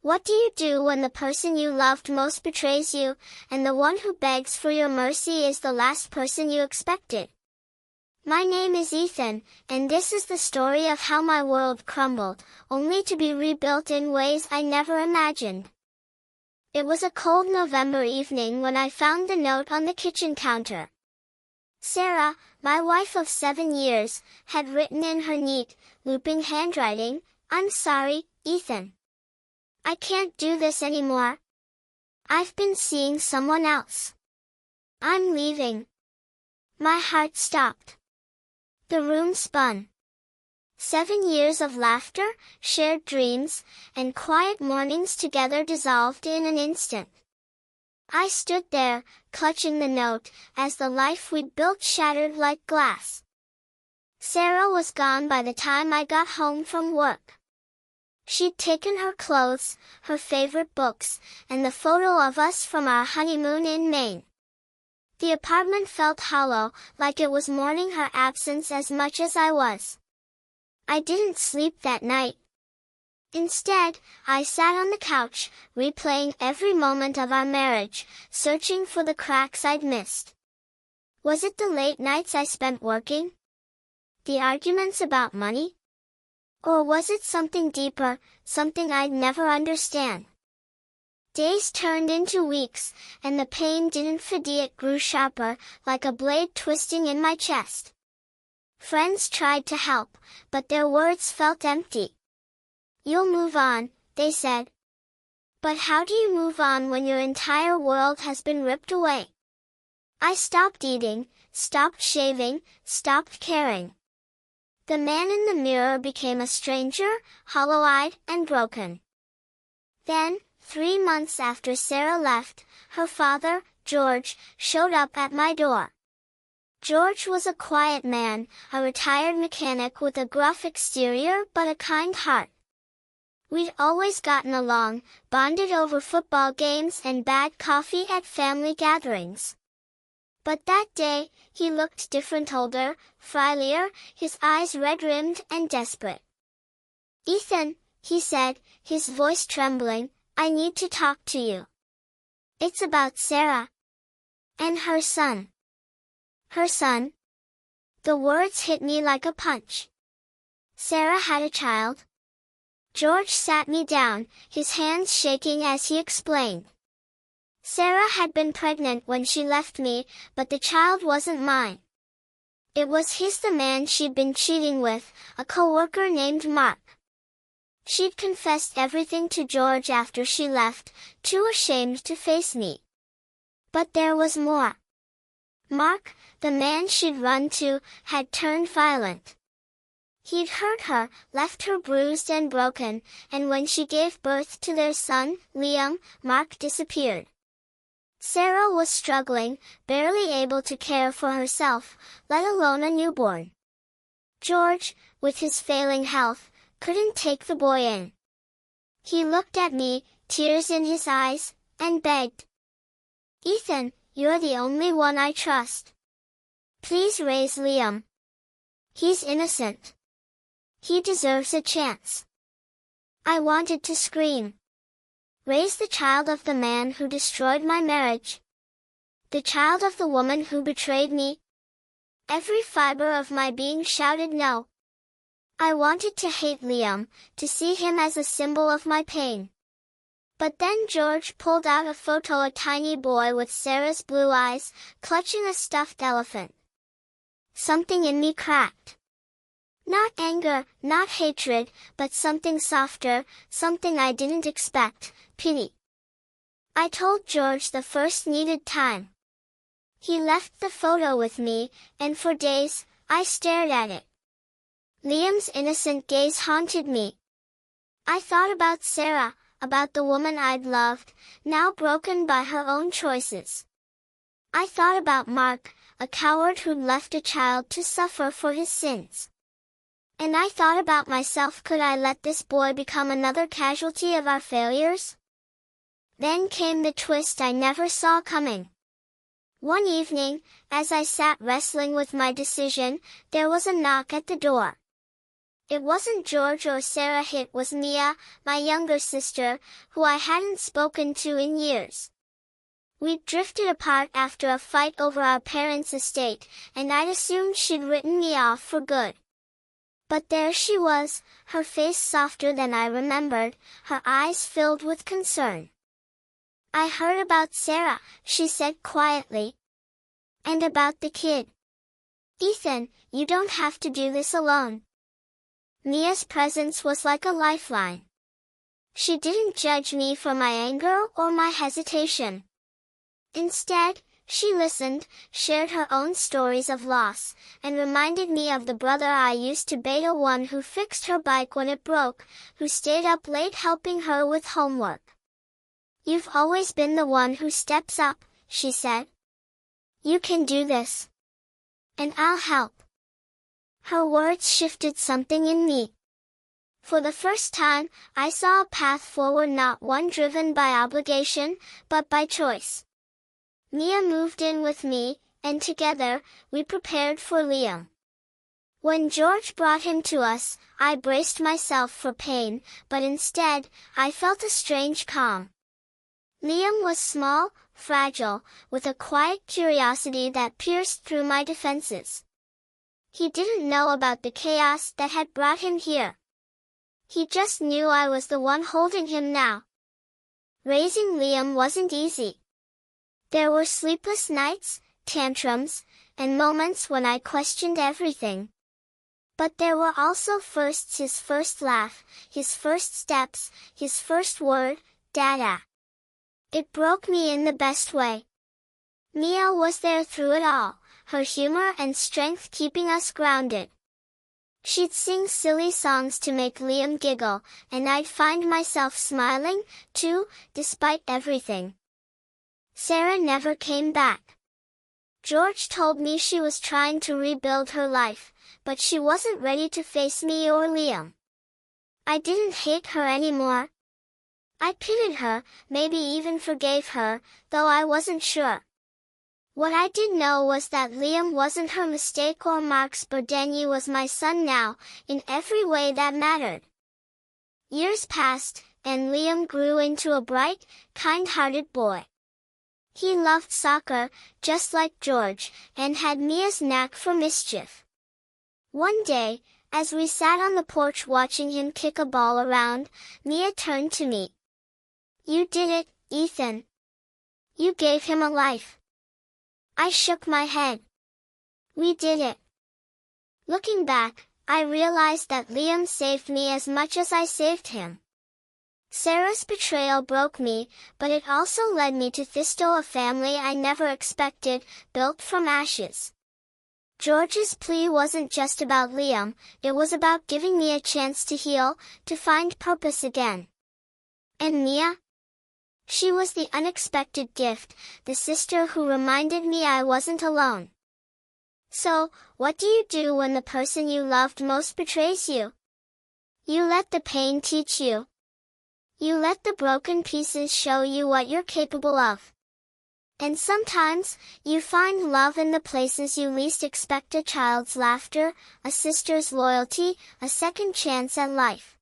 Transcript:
What do you do when the person you loved most betrays you, and the one who begs for your mercy is the last person you expected? My name is Ethan, and this is the story of how my world crumbled, only to be rebuilt in ways I never imagined. It was a cold November evening when I found the note on the kitchen counter. Sarah, my wife of 7 years, had written in her neat, looping handwriting, "I'm sorry, Ethan. I can't do this anymore. I've been seeing someone else. I'm leaving." My heart stopped. The room spun. 7 years of laughter, shared dreams, and quiet mornings together dissolved in an instant. I stood there, clutching the note, as the life we'd built shattered like glass. Sarah was gone by the time I got home from work. She'd taken her clothes, her favorite books, and the photo of us from our honeymoon in Maine. The apartment felt hollow, like it was mourning her absence as much as I was. I didn't sleep that night. Instead, I sat on the couch, replaying every moment of our marriage, searching for the cracks I'd missed. Was it the late nights I spent working? The arguments about money? Or was it something deeper, something I'd never understand? Days turned into weeks, and the pain didn't fade, it grew sharper, like a blade twisting in my chest. Friends tried to help, but their words felt empty. "You'll move on," they said. But how do you move on when your entire world has been ripped away? I stopped eating, stopped shaving, stopped caring. The man in the mirror became a stranger, hollow-eyed and broken. Then, 3 months after Sarah left, her father, George, showed up at my door. George was a quiet man, a retired mechanic with a gruff exterior but a kind heart. We'd always gotten along, bonded over football games and bad coffee at family gatherings. But that day, he looked different, older, frilier, his eyes red-rimmed and desperate. "Ethan," he said, his voice trembling, "I need to talk to you. It's about Sarah. And her son." Her son? The words hit me like a punch. Sarah had a child? George sat me down, his hands shaking as he explained. Sarah had been pregnant when she left me, but the child wasn't mine. It was his, the man she'd been cheating with, a coworker named Mark. She'd confessed everything to George after she left, too ashamed to face me. But there was more. Mark, the man she'd run to, had turned violent. He'd hurt her, left her bruised and broken, and when she gave birth to their son, Liam, Mark disappeared. Sarah was struggling, barely able to care for herself, let alone a newborn. George, with his failing health, couldn't take the boy in. He looked at me, tears in his eyes, and begged, "Ethan, you're the only one I trust. Please raise Liam. He's innocent. He deserves a chance." I wanted to scream. Raise the child of the man who destroyed my marriage? The child of the woman who betrayed me? Every fiber of my being shouted no. I wanted to hate Liam, to see him as a symbol of my pain. But then George pulled out a photo, a tiny boy with Sarah's blue eyes, clutching a stuffed elephant. Something in me cracked. Not anger, not hatred, but something softer, something I didn't expect, pity. I told George the first needed time. He left the photo with me, and for days, I stared at it. Liam's innocent gaze haunted me. I thought about Sarah, about the woman I'd loved, now broken by her own choices. I thought about Mark, a coward who'd left a child to suffer for his sins. And I thought about myself, could I let this boy become another casualty of our failures? Then came the twist I never saw coming. One evening, as I sat wrestling with my decision, there was a knock at the door. It wasn't George or Sarah, it was Mia, my younger sister, who I hadn't spoken to in years. We'd drifted apart after a fight over our parents' estate, and I'd assumed she'd written me off for good. But there she was, her face softer than I remembered, her eyes filled with concern. "I heard about Sarah," she said quietly. "And about the kid. Ethan, you don't have to do this alone." Mia's presence was like a lifeline. She didn't judge me for my anger or my hesitation. Instead, she listened, shared her own stories of loss, and reminded me of the brother I used to be, the one who fixed her bike when it broke, who stayed up late helping her with homework. "You've always been the one who steps up," she said. "You can do this. And I'll help." Her words shifted something in me. For the first time, I saw a path forward, not one driven by obligation, but by choice. Mia moved in with me, and together, we prepared for Liam. When George brought him to us, I braced myself for pain, but instead, I felt a strange calm. Liam was small, fragile, with a quiet curiosity that pierced through my defenses. He didn't know about the chaos that had brought him here. He just knew I was the one holding him now. Raising Liam wasn't easy. There were sleepless nights, tantrums, and moments when I questioned everything. But there were also firsts: his first laugh, his first steps, his first word, "Dada." It broke me in the best way. Mia was there through it all, her humor and strength keeping us grounded. She'd sing silly songs to make Liam giggle, and I'd find myself smiling, too, despite everything. Sarah never came back. George told me she was trying to rebuild her life, but she wasn't ready to face me or Liam. I didn't hate her anymore. I pitied her, maybe even forgave her, though I wasn't sure. What I did know was that Liam wasn't her mistake or Mark's burden. He was my son now, in every way that mattered. Years passed, and Liam grew into a bright, kind-hearted boy. He loved soccer, just like George, and had Mia's knack for mischief. One day, as we sat on the porch watching him kick a ball around, Mia turned to me. "You did it, Ethan. You gave him a life." I shook my head. "We did it." Looking back, I realized that Liam saved me as much as I saved him. Sarah's betrayal broke me, but it also led me to Thistle, a family I never expected, built from ashes. George's plea wasn't just about Liam, it was about giving me a chance to heal, to find purpose again. And Mia? She was the unexpected gift, the sister who reminded me I wasn't alone. So, what do you do when the person you loved most betrays you? You let the pain teach you. You let the broken pieces show you what you're capable of. And sometimes, you find love in the places you least expect: a child's laughter, a sister's loyalty, a second chance at life.